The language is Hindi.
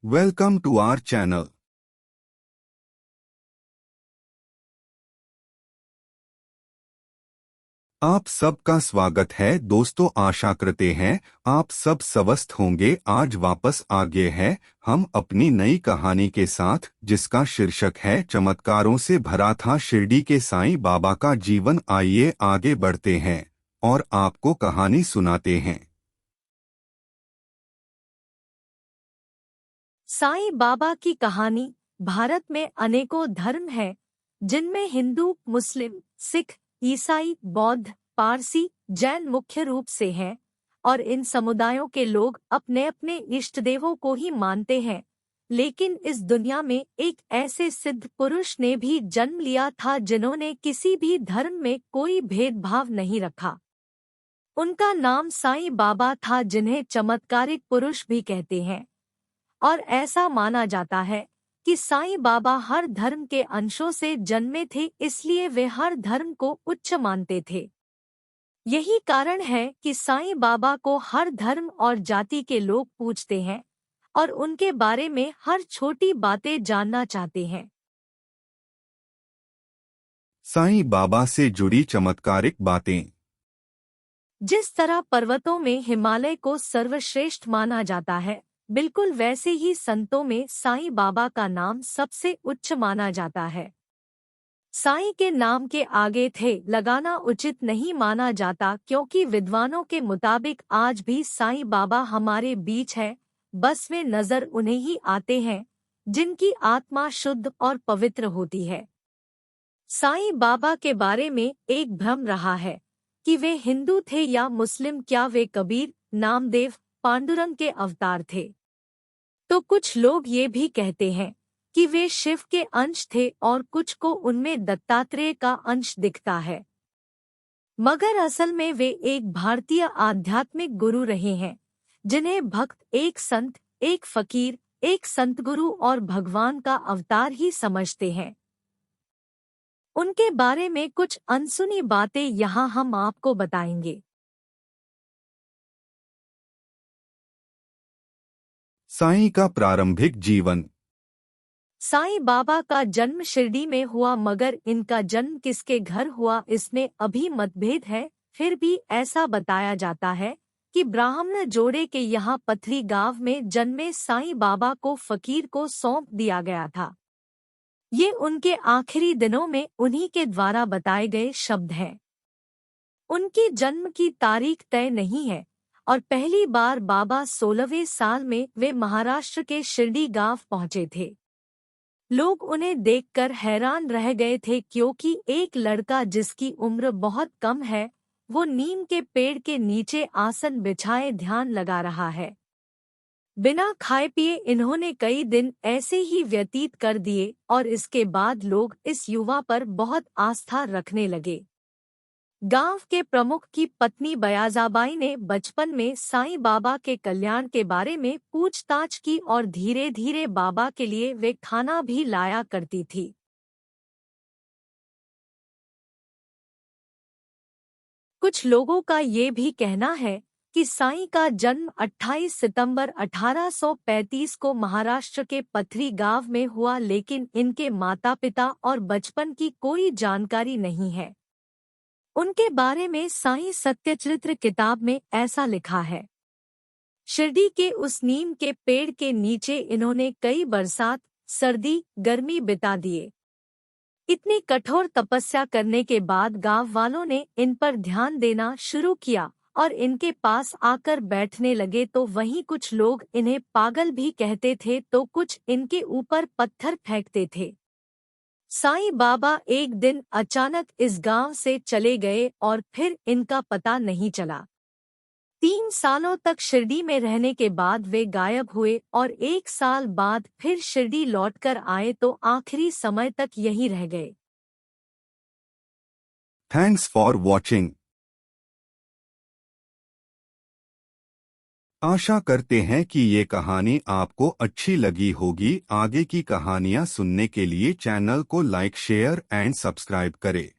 Welcome to our channel. आप सबका स्वागत है दोस्तों। आशा करते हैं आप सब स्वस्थ होंगे। आज वापस आ गए हैं हम अपनी नई कहानी के साथ, जिसका शीर्षक है चमत्कारों से भरा था शिरडी के साईं बाबा का जीवन। आइए आगे बढ़ते हैं और आपको कहानी सुनाते हैं। साईं बाबा की कहानी। भारत में अनेकों धर्म हैं, जिनमें हिंदू, मुस्लिम, सिख, ईसाई, बौद्ध, पारसी, जैन मुख्य रूप से हैं, और इन समुदायों के लोग अपने अपने इष्ट देवों को ही मानते हैं। लेकिन इस दुनिया में एक ऐसे सिद्ध पुरुष ने भी जन्म लिया था जिन्होंने किसी भी धर्म में कोई भेदभाव नहीं रखा। उनका नाम साईं बाबा था, जिन्हें चमत्कारिक पुरुष भी कहते हैं। और ऐसा माना जाता है कि साईं बाबा हर धर्म के अंशों से जन्मे थे, इसलिए वे हर धर्म को उच्च मानते थे। यही कारण है कि साईं बाबा को हर धर्म और जाति के लोग पूजते हैं और उनके बारे में हर छोटी बातें जानना चाहते हैं। साईं बाबा से जुड़ी चमत्कारिक बातें। जिस तरह पर्वतों में हिमालय को सर्वश्रेष्ठ माना जाता है, बिल्कुल वैसे ही संतों में साईं बाबा का नाम सबसे उच्च माना जाता है। साईं के नाम के आगे थे लगाना उचित नहीं माना जाता, क्योंकि विद्वानों के मुताबिक आज भी साईं बाबा हमारे बीच है। बस वे नजर उन्हें ही आते हैं जिनकी आत्मा शुद्ध और पवित्र होती है। साईं बाबा के बारे में एक भ्रम रहा है कि वे हिंदू थे या मुस्लिम। क्या वे कबीर, नामदेव, पांडुरंग के अवतार थे? तो कुछ लोग ये भी कहते हैं कि वे शिव के अंश थे और कुछ को उनमें दत्तात्रेय का अंश दिखता है। मगर असल में वे एक भारतीय आध्यात्मिक गुरु रहे हैं, जिन्हें भक्त एक संत, एक फकीर, एक संत गुरु और भगवान का अवतार ही समझते हैं। उनके बारे में कुछ अनसुनी बातें यहाँ हम आपको बताएंगे। साईं का प्रारंभिक जीवन। साईं बाबा का जन्म शिरडी में हुआ, मगर इनका जन्म किसके घर हुआ इसमें अभी मतभेद है। फिर भी ऐसा बताया जाता है कि ब्राह्मण जोड़े के यहाँ पथरी गांव में जन्मे साईं बाबा को फकीर को सौंप दिया गया था। ये उनके आखिरी दिनों में उन्हीं के द्वारा बताए गए शब्द हैं। उनकी जन्म की तारीख तय नहीं है और पहली बार बाबा 16वें साल में वे महाराष्ट्र के शिरडी गांव पहुंचे थे। लोग उन्हें देखकर हैरान रह गए थे, क्योंकि एक लड़का जिसकी उम्र बहुत कम है, वो नीम के पेड़ के नीचे आसन बिछाए ध्यान लगा रहा है। बिना खाए पिए इन्होंने कई दिन ऐसे ही व्यतीत कर दिए और इसके बाद लोग इस युवा पर बहुत आस्था रखने लगे। गांव के प्रमुख की पत्नी बयाजाबाई ने बचपन में साईं बाबा के कल्याण के बारे में पूछताछ की और धीरे धीरे बाबा के लिए वे खाना भी लाया करती थी। कुछ लोगों का ये भी कहना है कि साईं का जन्म 28 सितंबर 1835 को महाराष्ट्र के पथरी गांव में हुआ, लेकिन इनके माता पिता और बचपन की कोई जानकारी नहीं है। उनके बारे में साईं सत्यचरित्र किताब में ऐसा लिखा है। शिरडी के उस नीम के पेड़ के नीचे इन्होंने कई बरसात, सर्दी, गर्मी बिता दिए। इतनी कठोर तपस्या करने के बाद गांव वालों ने इन पर ध्यान देना शुरू किया और इनके पास आकर बैठने लगे। तो वहीं कुछ लोग इन्हें पागल भी कहते थे, तो कुछ इनके ऊपर पत्थर फेंकते थे। साईं बाबा एक दिन अचानक इस गांव से चले गए और फिर इनका पता नहीं चला। 3 सालों तक शिरडी में रहने के बाद वे गायब हुए और 1 साल बाद फिर शिरडी लौटकर आए, तो आखिरी समय तक यहीं रह गए। Thanks for watching. आशा करते हैं कि ये कहानी आपको अच्छी लगी होगी। आगे की कहानियाँ सुनने के लिए चैनल को लाइक, शेयर एंड सब्सक्राइब करें।